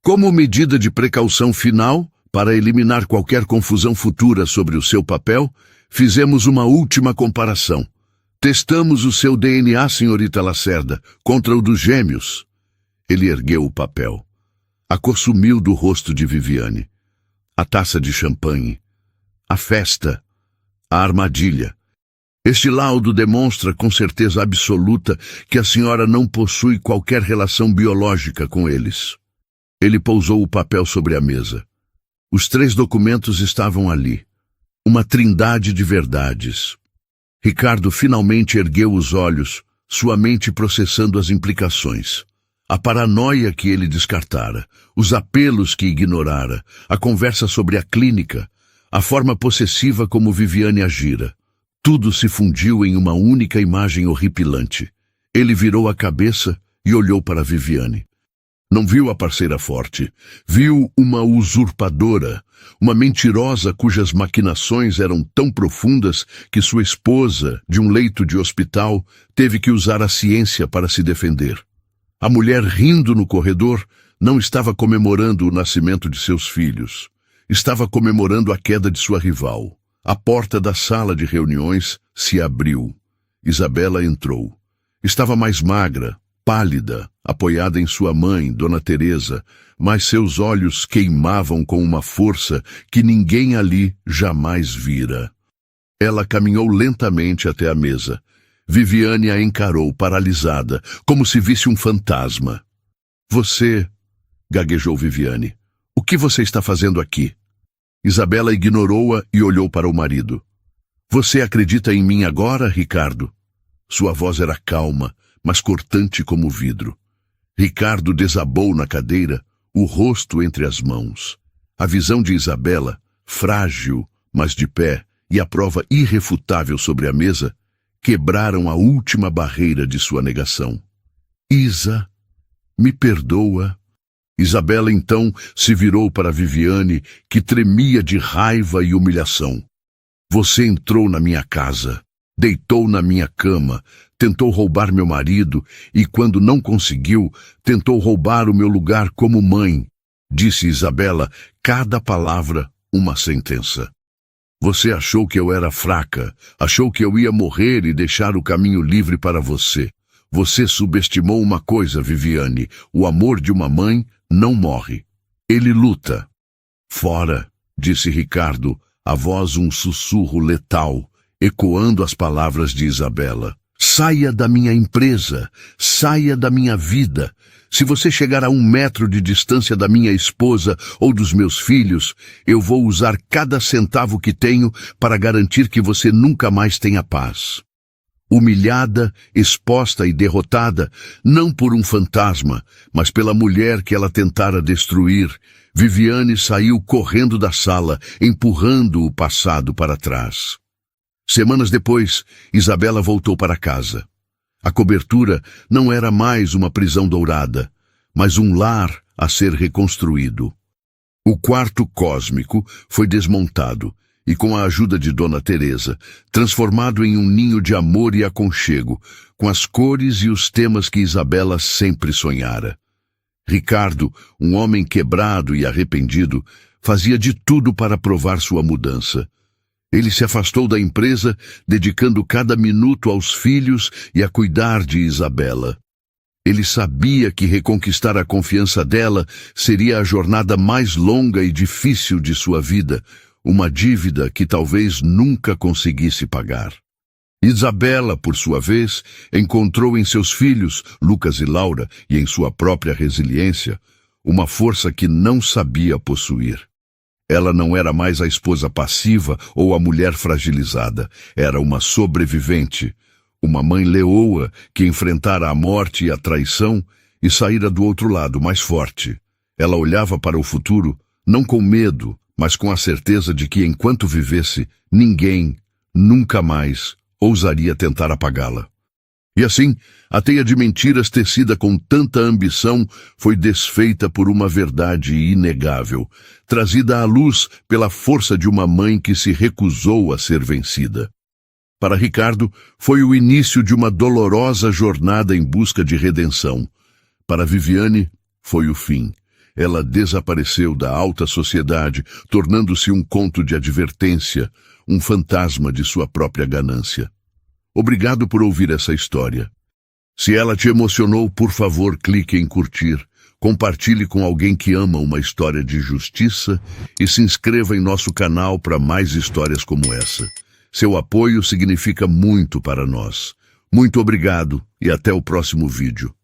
Como medida de precaução final, para eliminar qualquer confusão futura sobre o seu papel, fizemos uma última comparação. Testamos o seu DNA, senhorita Lacerda, contra o dos gêmeos. Ele ergueu o papel. A cor sumiu do rosto de Viviane. A taça de champanhe. A festa. A armadilha. Este laudo demonstra com certeza absoluta que a senhora não possui qualquer relação biológica com eles. Ele pousou o papel sobre a mesa. Os 3 documentos estavam ali. Uma trindade de verdades. Ricardo finalmente ergueu os olhos, sua mente processando as implicações. A paranoia que ele descartara, os apelos que ignorara, a conversa sobre a clínica, a forma possessiva como Viviane agira. Tudo se fundiu em uma única imagem horripilante. Ele virou a cabeça e olhou para Viviane. Não viu a parceira forte, viu uma usurpadora, uma mentirosa cujas maquinações eram tão profundas que sua esposa, de um leito de hospital, teve que usar a ciência para se defender. A mulher rindo no corredor não estava comemorando o nascimento de seus filhos. Estava comemorando a queda de sua rival. A porta da sala de reuniões se abriu. Isabela entrou. Estava mais magra, pálida, apoiada em sua mãe, Dona Teresa, mas seus olhos queimavam com uma força que ninguém ali jamais vira. Ela caminhou lentamente até a mesa. Viviane a encarou, paralisada, como se visse um fantasma. Você, gaguejou Viviane, o que você está fazendo aqui? Isabela ignorou-a e olhou para o marido. Você acredita em mim agora, Ricardo? Sua voz era calma, mas cortante como vidro. Ricardo desabou na cadeira, o rosto entre as mãos. A visão de Isabela, frágil, mas de pé, e a prova irrefutável sobre a mesa, quebraram a última barreira de sua negação. Isa, me perdoa. Isabela então se virou para Viviane, que tremia de raiva e humilhação. Você entrou na minha casa, deitou na minha cama, tentou roubar meu marido e, quando não conseguiu, tentou roubar o meu lugar como mãe, disse Isabela, cada palavra uma sentença. Você achou que eu era fraca, achou que eu ia morrer e deixar o caminho livre para você. Você subestimou uma coisa, Viviane, o amor de uma mãe não morre. Ele luta. Fora, disse Ricardo, a voz um sussurro letal, ecoando as palavras de Isabela. Saia da minha empresa, saia da minha vida. Se você chegar a 1 metro de distância da minha esposa ou dos meus filhos, eu vou usar cada centavo que tenho para garantir que você nunca mais tenha paz. Humilhada, exposta e derrotada, não por um fantasma, mas pela mulher que ela tentara destruir, Viviane saiu correndo da sala, empurrando o passado para trás. Semanas depois, Isabela voltou para casa. A cobertura não era mais uma prisão dourada, mas um lar a ser reconstruído. O quarto cósmico foi desmontado e, com a ajuda de Dona Teresa, transformado em um ninho de amor e aconchego, com as cores e os temas que Isabela sempre sonhara. Ricardo, um homem quebrado e arrependido, fazia de tudo para provar sua mudança. Ele se afastou da empresa, dedicando cada minuto aos filhos e a cuidar de Isabela. Ele sabia que reconquistar a confiança dela seria a jornada mais longa e difícil de sua vida, uma dívida que talvez nunca conseguisse pagar. Isabela, por sua vez, encontrou em seus filhos, Lucas e Laura, e em sua própria resiliência, uma força que não sabia possuir. Ela não era mais a esposa passiva ou a mulher fragilizada, era uma sobrevivente, uma mãe leoa que enfrentara a morte e a traição e saíra do outro lado mais forte. Ela olhava para o futuro, não com medo, mas com a certeza de que enquanto vivesse, ninguém, nunca mais, ousaria tentar apagá-la. E assim, a teia de mentiras tecida com tanta ambição foi desfeita por uma verdade inegável, trazida à luz pela força de uma mãe que se recusou a ser vencida. Para Ricardo, foi o início de uma dolorosa jornada em busca de redenção. Para Viviane, foi o fim. Ela desapareceu da alta sociedade, tornando-se um conto de advertência, um fantasma de sua própria ganância. Obrigado por ouvir essa história. Se ela te emocionou, por favor, clique em curtir, compartilhe com alguém que ama uma história de justiça e se inscreva em nosso canal para mais histórias como essa. Seu apoio significa muito para nós. Muito obrigado e até o próximo vídeo.